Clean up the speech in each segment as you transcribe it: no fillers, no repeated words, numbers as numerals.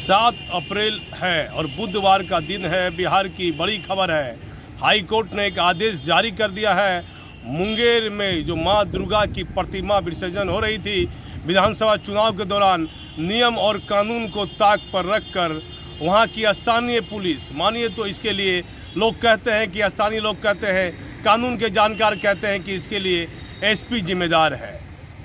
7 अप्रैल है और बुधवार का दिन है। बिहार की बड़ी खबर है। हाई कोर्ट ने एक आदेश जारी कर दिया है। मुंगेर में जो मां दुर्गा की प्रतिमा विसर्जन हो रही थी, विधानसभा चुनाव के दौरान नियम और कानून को ताक पर रखकर वहां की स्थानीय पुलिस, मानिए तो इसके लिए लोग कहते हैं कि स्थानीय लोग कहते हैं, कानून के जानकार कहते हैं कि इसके लिए एसपी जिम्मेदार है।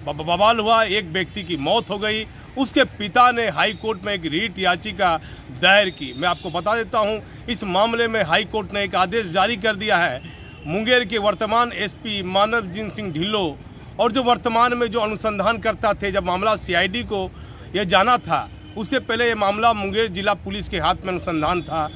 बवाल हुआ, एक व्यक्ति की मौत हो गई। उसके पिता ने हाई कोर्ट में एक रीट याचिका दायर की। मैं आपको बता देता हूं, इस मामले में हाई कोर्ट ने एक आदेश जारी कर दिया है। मुंगेर के वर्तमान एसपी मानवजीत सिंह ढिल्लो और जो वर्तमान में जो अनुसंधान करता थे, जब मामला सीआईडी को यह जाना था, उससे पहले ये मामला मुंगेर जिला पुलिस के हाथ में अनुसंधान था।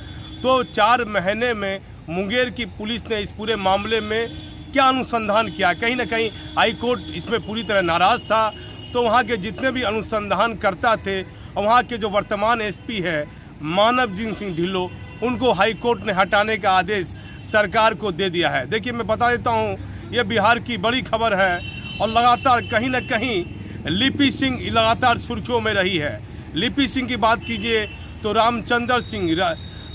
तो 4 महीने में मुंगेर की पुलिस ने इस पूरे मामले में क्या अनुसंधान किया, कहीं ना कहीं हाई कोर्ट इसमें पूरी तरह नाराज़ था। तो वहाँ के जितने भी अनुसंधान करता थे और वहाँ के जो वर्तमान एसपी है मानवजीत सिंह ढिल्लो, उनको हाई कोर्ट ने हटाने का आदेश सरकार को दे दिया है। देखिए, मैं बता देता हूँ, ये बिहार की बड़ी खबर है और लगातार कहीं ना कहीं लिपि सिंह लगातार सुर्खियों में रही है। लिपि सिंह की बात कीजिए तो रामचंद्र सिंह,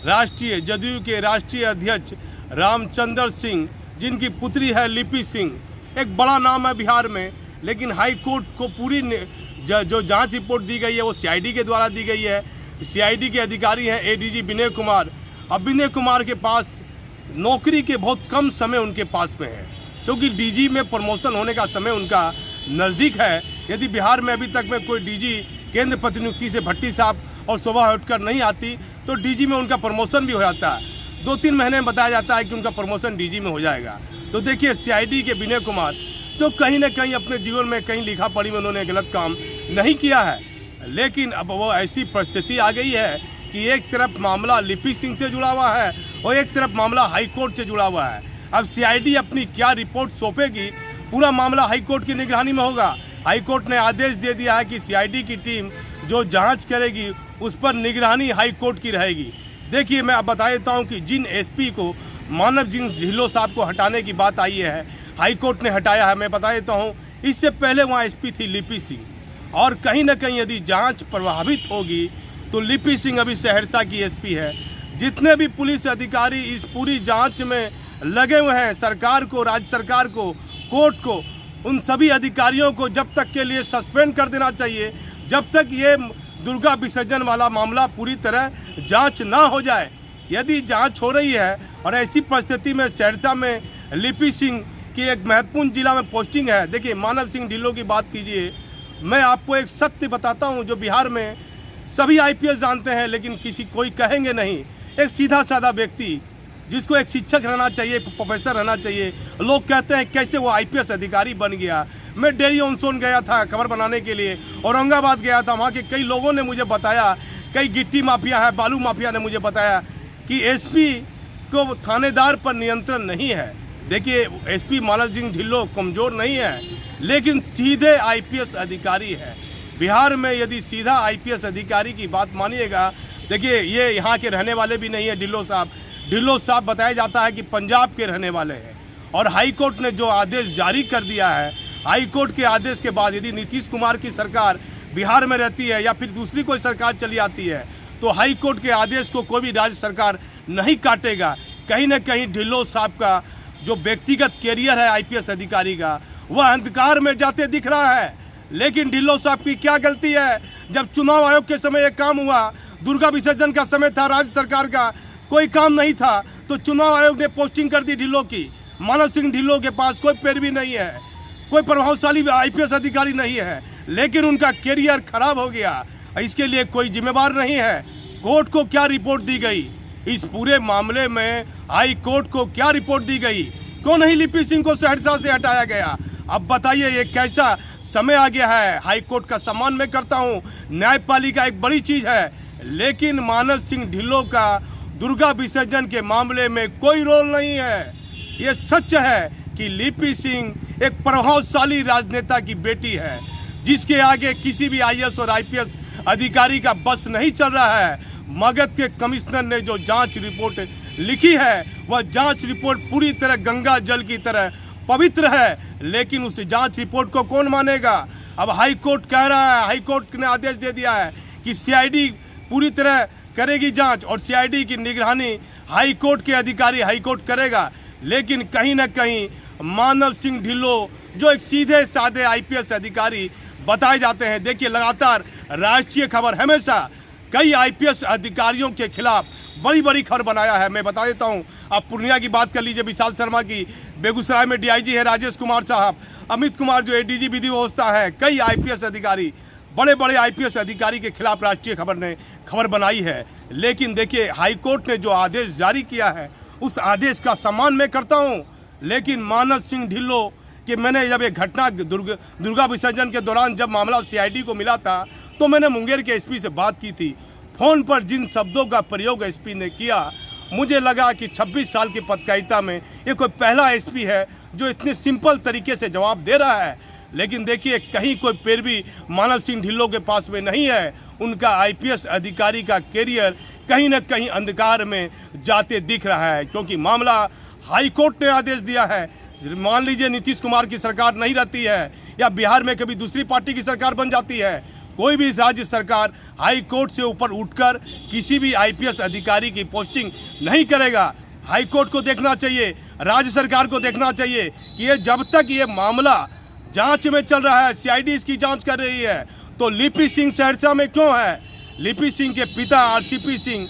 राष्ट्रीय जदयू के राष्ट्रीय अध्यक्ष रामचंद्र सिंह, जिनकी पुत्री है लिपि सिंह, एक बड़ा नाम है बिहार में। लेकिन हाई कोर्ट को पूरी जो जांच रिपोर्ट दी गई है वो सीआईडी के द्वारा दी गई है। सीआईडी के अधिकारी हैं एडीजी विनय कुमार। अब विनय कुमार के पास नौकरी के बहुत कम समय उनके पास में है, क्योंकि डीजी में प्रमोशन होने का समय उनका नज़दीक है। यदि बिहार में अभी तक में कोई डीजी केंद्र प्रतिनियुक्ति से भट्टी साहब और शोभा हटकर नहीं आती तो डीजी में उनका प्रमोशन भी हो जाता है। 2-3 महीने में बताया जाता है कि उनका प्रमोशन डीजी में हो जाएगा। तो देखिए, सीआईडी के विनय कुमार जो कहीं ना कहीं अपने जीवन में कहीं लिखा पढ़ी में उन्होंने गलत काम नहीं किया है, लेकिन अब वो ऐसी परिस्थिति आ गई है कि एक तरफ मामला लिपि सिंह से जुड़ा हुआ है और एक तरफ मामला हाई कोर्ट से जुड़ा हुआ है। अब सीआईडी अपनी क्या रिपोर्ट सौंपेगी, पूरा मामला हाई कोर्ट की निगरानी में होगा। हाई कोर्ट ने आदेश दे दिया है कि सीआईडी की टीम जो जांच करेगी उस पर निगरानी हाई कोर्ट की रहेगी। देखिए, मैं अब बता देता हूँ कि जिन एसपी को मानवजीत ढिल्लो साहब को हटाने की बात आई है, हाई कोर्ट ने हटाया है। मैं बता देता हूँ, इससे पहले वहाँ एसपी थी लिपि सिंह, और कहीं ना कहीं यदि जांच प्रभावित होगी तो लिपि सिंह अभी सहरसा की एसपी है। जितने भी पुलिस अधिकारी इस पूरी जांच में लगे हुए हैं, सरकार को, राज्य सरकार को, कोर्ट को, उन सभी अधिकारियों को जब तक के लिए सस्पेंड कर देना चाहिए, जब तक ये दुर्गा विसर्जन वाला मामला पूरी तरह जांच ना हो जाए। यदि जांच हो रही है और ऐसी परिस्थिति में सहरसा में लिपि सिंह की एक महत्वपूर्ण जिला में पोस्टिंग है। देखिए, मानव सिंह ढिल्लो की बात कीजिए, मैं आपको एक सत्य बताता हूं जो बिहार में सभी आईपीएस जानते हैं, लेकिन कोई कहेंगे नहीं। एक सीधा साधा व्यक्ति जिसको एक शिक्षक रहना चाहिए, प्रोफेसर रहना चाहिए, लोग कहते हैं कैसे वो आईपीएस अधिकारी बन गया। मैं डेरी ऑन सोन गया था खबर बनाने के लिए, औरंगाबाद गया था। वहाँ के कई लोगों ने मुझे बताया, कई गिट्टी माफिया है, बालू माफिया ने मुझे बताया कि एसपी को थानेदार पर नियंत्रण नहीं है। देखिए, एसपी मानवजीत ढिल्लो कमज़ोर नहीं है, लेकिन सीधे आईपीएस अधिकारी है। बिहार में यदि सीधा आईपीएस अधिकारी की बात मानिएगा, देखिए, ये यहाँ के रहने वाले भी नहीं है ढिल्लो साहब। ढिल्लो साहब बताया जाता है कि पंजाब के रहने वाले हैं। और हाई कोर्ट ने जो आदेश जारी कर दिया है, हाई कोर्ट के आदेश के बाद यदि नीतीश कुमार की सरकार बिहार में रहती है या फिर दूसरी कोई सरकार चली आती है, तो हाई कोर्ट के आदेश को कोई भी राज्य सरकार नहीं काटेगा। कहीं ना कहीं ढिल्लो साहब का जो व्यक्तिगत कैरियर है आईपीएस अधिकारी का, वह अंधकार में जाते दिख रहा है। लेकिन ढिल्लो साहब की क्या गलती है? जब चुनाव आयोग के समय एक काम हुआ, दुर्गा विसर्जन का समय था, राज्य सरकार का कोई काम नहीं था, तो चुनाव आयोग ने पोस्टिंग कर दी ढिल्लो की। मानव सिंह ढिल्लो के पास कोई पैरवी नहीं है, कोई प्रभावशाली आईपीएस अधिकारी नहीं है, लेकिन उनका कैरियर खराब हो गया। इसके लिए कोई जिम्मेवार नहीं है। कोर्ट को क्या रिपोर्ट दी गई इस पूरे मामले में? हाई कोर्ट को क्या रिपोर्ट दी गई? क्यों नहीं लिपि सिंह को सहरसा से हटाया गया? अब बताइए, ये कैसा समय आ गया है? हाई कोर्ट का सम्मान मैं करता हूँ, न्यायपालिका एक बड़ी चीज़ है, लेकिन मानव सिंह ढिल्लो का दुर्गा विसर्जन के मामले में कोई रोल नहीं है। ये सच है कि लिपि सिंह एक प्रभावशाली राजनेता की बेटी है, जिसके आगे किसी भी आईएएस और आईपीएस अधिकारी का बस नहीं चल रहा है। मगध के कमिश्नर ने जो जांच रिपोर्ट लिखी है, वह जांच रिपोर्ट पूरी तरह गंगा जल की तरह पवित्र है, लेकिन उस जांच रिपोर्ट को कौन मानेगा? अब हाई कोर्ट कह रहा है, हाई कोर्ट ने आदेश दे दिया है कि सीआईडी पूरी तरह करेगी जांच और सीआईडी की निगरानी हाई कोर्ट के अधिकारी हाई कोर्ट करेगा। लेकिन कहीं ना कहीं मानव सिंह ढिल्लों जो एक सीधे साधे आईपीएस अधिकारी बताए जाते हैं, देखिए लगातार राष्ट्रीय खबर हमेशा कई आईपीएस अधिकारियों के खिलाफ बड़ी बड़ी खबर बनाया है। मैं बता देता हूं, आप पूर्णिया की बात कर लीजिए, विशाल शर्मा की, बेगूसराय में डीआईजी है राजेश कुमार साहब, अमित कुमार जो एडीजी विधि व्यवस्था है, कई आईपीएस अधिकारी, बड़े बड़े आईपीएस अधिकारी के खिलाफ राष्ट्रीय खबर ने खबर बनाई है। लेकिन देखिए हाईकोर्ट ने जो आदेश जारी किया है उस आदेश का सम्मान मैं करता हूं। लेकिन मानव सिंह ढिल्लों कि मैंने जब ये घटना दुर्गा विसर्जन के दौरान जब मामला सीआईडी को मिला था तो मैंने मुंगेर के एसपी से बात की थी। फ़ोन पर जिन शब्दों का प्रयोग एसपी ने किया, मुझे लगा कि 26 साल की पत्रकारिता में ये कोई पहला एसपी है जो इतने सिंपल तरीके से जवाब दे रहा है। लेकिन देखिए कहीं कोई पैरवी मानव सिंह ढिल्लों के पास में नहीं है। उनका आईपीएस अधिकारी का कैरियर कहीं न कहीं अंधकार में जाते दिख रहा है, क्योंकि मामला हाई कोर्ट ने आदेश दिया है। मान लीजिए नीतीश कुमार की सरकार नहीं रहती है या बिहार में कभी दूसरी पार्टी की सरकार बन जाती है, कोई भी राज्य सरकार हाई कोर्ट से ऊपर उठकर किसी भी आईपीएस अधिकारी की पोस्टिंग नहीं करेगा। हाई कोर्ट को देखना चाहिए, राज्य सरकार को देखना चाहिए कि ये जब तक ये मामला जांच में चल रहा है, सीआईडी इसकी जांच कर रही है, तो लिपि सिंह सहरसा में क्यों है, लिपि सिंह के पिता आरसीपी सिंह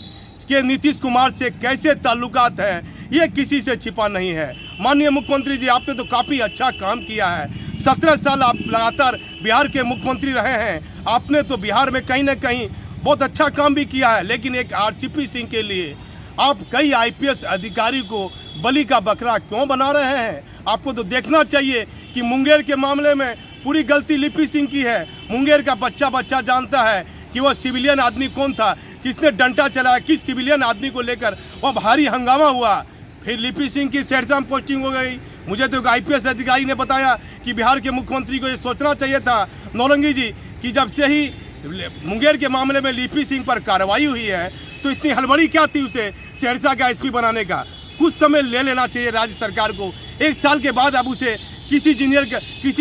के नीतीश कुमार से कैसे ताल्लुकात है, ये किसी से छिपा नहीं है। माननीय मुख्यमंत्री जी, आपने तो काफ़ी अच्छा काम किया है। 17 साल आप लगातार बिहार के मुख्यमंत्री रहे हैं, आपने तो बिहार में कहीं ना कहीं बहुत अच्छा काम भी किया है। लेकिन एक आरसीपी सिंह के लिए आप कई आईपीएस अधिकारी को बलि का बकरा क्यों बना रहे हैं? आपको तो देखना चाहिए कि मुंगेर के मामले में पूरी गलती लिपि सिंह की है। मुंगेर का बच्चा जानता है कि वो सिविलियन आदमी कौन था, किसने डंडा चलाया, किस सिविलियन आदमी को लेकर वह भारी हंगामा हुआ। फिर लिपि सिंह की सहरसा में पोस्टिंग हो गई। मुझे तो एक आईपीएस अधिकारी ने बताया कि बिहार के मुख्यमंत्री को ये सोचना चाहिए था नौरंगी जी कि जब से ही मुंगेर के मामले में लिपि सिंह पर कार्रवाई हुई है तो इतनी हड़बड़ी क्या थी उसे सहरसा का एसपी बनाने का। कुछ समय ले लेना चाहिए राज्य सरकार को। 1 साल के बाद अब उसे किसी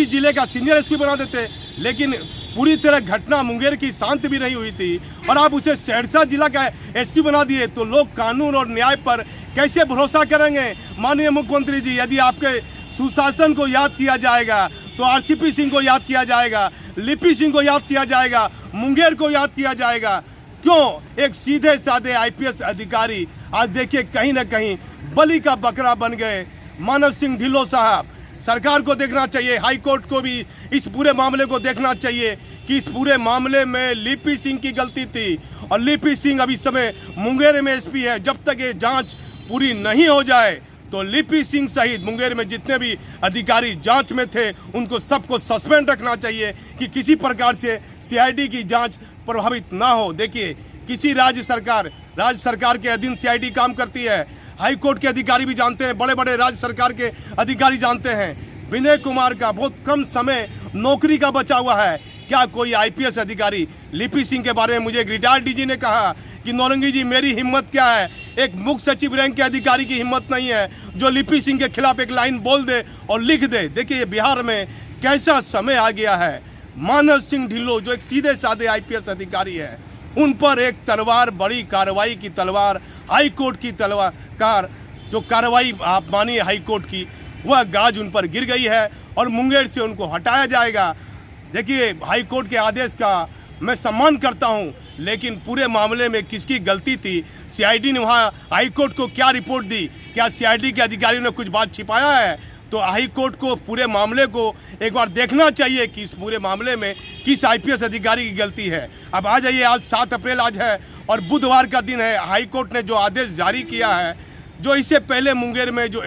जिले का सीनियर एसपी बना देते। लेकिन पूरी तरह घटना मुंगेर की शांत भी नहीं हुई थी और आप उसे सहरसा जिला का एसपी बना दिए, तो लोग कानून और न्याय पर कैसे भरोसा करेंगे? माननीय मुख्यमंत्री जी, यदि आपके सुशासन को याद किया जाएगा तो आरसीपी सिंह को याद किया जाएगा, लिपि सिंह को याद किया जाएगा, मुंगेर को याद किया जाएगा। क्यों एक सीधे साधे आईपीएस अधिकारी आज देखिए कहीं ना कहीं बलि का बकरा बन गए। मानव सिंह ढिल्लों साहब, सरकार को देखना चाहिए, हाई कोर्ट को भी इस पूरे मामले को देखना चाहिए कि इस पूरे मामले में लिपि सिंह की गलती थी और लिपि सिंह अभी समय मुंगेर में एसपी है। जब तक ये जांच पूरी नहीं हो जाए तो लिपि सिंह सहित मुंगेर में जितने भी अधिकारी जांच में थे उनको सबको सस्पेंड रखना चाहिए कि किसी प्रकार से सीआईडी की जांच प्रभावित ना हो। देखिए किसी राज्य सरकार के अधीन सीआईडी काम करती है, हाई कोर्ट के अधिकारी भी जानते हैं, बड़े बड़े राज्य सरकार के अधिकारी जानते हैं। विनय कुमार का बहुत कम समय नौकरी का बचा हुआ है। क्या कोई आईपीएस अधिकारी लिपि सिंह के बारे में मुझे एक रिटायर्ड डीजी ने कहा कि नौरंगी जी मेरी हिम्मत क्या है, एक मुख्य सचिव रैंक के अधिकारी की हिम्मत नहीं है जो लिपि सिंह के खिलाफ एक लाइन बोल दे और लिख दे। देखिए बिहार में कैसा समय आ गया है। मानव सिंह ढिल्लों जो एक सीधे साधे आईपीएस अधिकारी है, उन पर एक तलवार, बड़ी कार्रवाई की तलवार, हाई कोर्ट की तलवार, जो कार्रवाई आप मानिए हाई कोर्ट की, वह गाज उन पर गिर गई है और मुंगेर से उनको हटाया जाएगा। देखिए हाई कोर्ट के आदेश का मैं सम्मान करता हूं, लेकिन पूरे मामले में किसकी गलती थी? सीआईडी ने वहां हाई कोर्ट को क्या रिपोर्ट दी? क्या सीआईडी के अधिकारियों ने कुछ बात छिपाया है? तो हाई कोर्ट को पूरे मामले को एक बार देखना चाहिए कि इस पूरे मामले में किस आईपीएस अधिकारी की गलती है। अब आ जाइए, आज 7 अप्रैल आज है और बुधवार का दिन है। हाई कोर्ट ने जो आदेश जारी किया है, जो इससे पहले मुंगेर में जो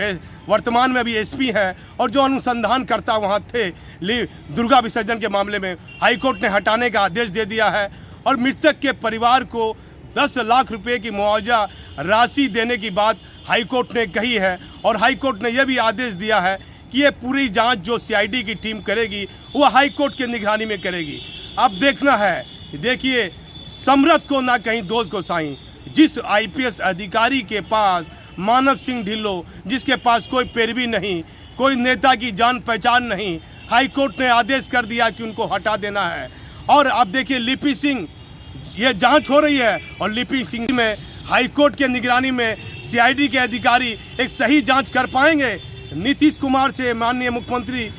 वर्तमान में अभी एसपी है और जो अनुसंधानकर्ता वहाँ थे दुर्गा विसर्जन के मामले में, हाई कोर्ट ने हटाने का आदेश दे दिया है और मृतक के परिवार को 10 लाख रुपए की मुआवजा राशि देने की बात हाई कोर्ट ने कही है। और हाई कोर्ट ने यह भी आदेश दिया है कि ये पूरी जांच जो सीआईडी की टीम करेगी वो हाई कोर्ट के निगरानी में करेगी। अब देखना है, देखिए समरथ को ना कहीं दोष गोसाई। जिस आईपीएस अधिकारी के पास मानव सिंह ढिल्लों, जिसके पास कोई पैरवी नहीं, कोई नेता की जान पहचान नहीं, हाई कोर्ट ने आदेश कर दिया कि उनको हटा देना है। और अब देखिए लिपि सिंह ये जांच हो रही है और लिपि सिंह में हाईकोर्ट के निगरानी में सीआईडी के अधिकारी एक सही जांच कर पाएंगे। नीतीश कुमार से माननीय मुख्यमंत्री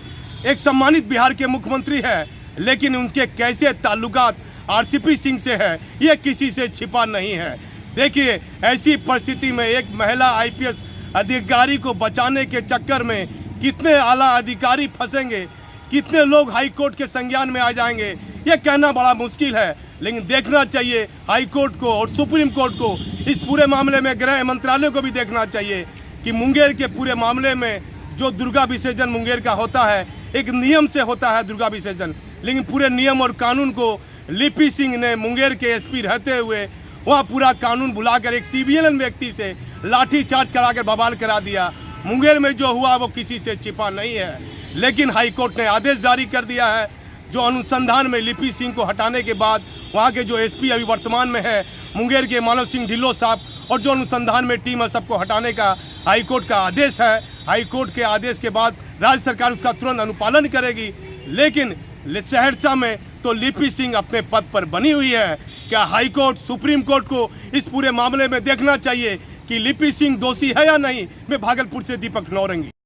एक सम्मानित बिहार के मुख्यमंत्री है, लेकिन उनके कैसे ताल्लुकात आरसीपी सिंह से है ये किसी से छिपा नहीं है। देखिए, ऐसी परिस्थिति में एक महिला आईपीएस अधिकारी को बचाने के चक्कर में कितने आला अधिकारी फंसेंगे, कितने लोग हाईकोर्ट के संज्ञान में आ जाएंगे, ये कहना बड़ा मुश्किल है। लेकिन देखना चाहिए हाईकोर्ट को और सुप्रीम कोर्ट को, इस पूरे मामले में गृह मंत्रालय को भी देखना चाहिए कि मुंगेर के पूरे मामले में जो दुर्गा विसर्जन मुंगेर का होता है, एक नियम से होता है दुर्गा विसर्जन, लेकिन पूरे नियम और कानून को लिपि सिंह ने मुंगेर के एसपी रहते हुए वहाँ पूरा कानून भुलाकर एक सीबीएन व्यक्ति से लाठीचार्ज कराकर बवाल करा दिया। मुंगेर में जो हुआ वो किसी से छिपा नहीं है, लेकिन हाईकोर्ट ने आदेश जारी कर दिया है। जो अनुसंधान में लिपि सिंह को हटाने के बाद वहाँ के जो एसपी अभी वर्तमान में है मुंगेर के मानव सिंह ढिल्लो साहब, और जो अनुसंधान में टीम है, सबको हटाने का हाईकोर्ट का आदेश है। हाईकोर्ट के आदेश के बाद राज्य सरकार उसका तुरंत अनुपालन करेगी। लेकिन सहरसा में तो लिपि सिंह अपने पद पर बनी हुई है। क्या हाईकोर्ट सुप्रीम कोर्ट को इस पूरे मामले में देखना चाहिए कि लिपि सिंह दोषी है या नहीं। मैं भागलपुर से दीपक नौरंगी।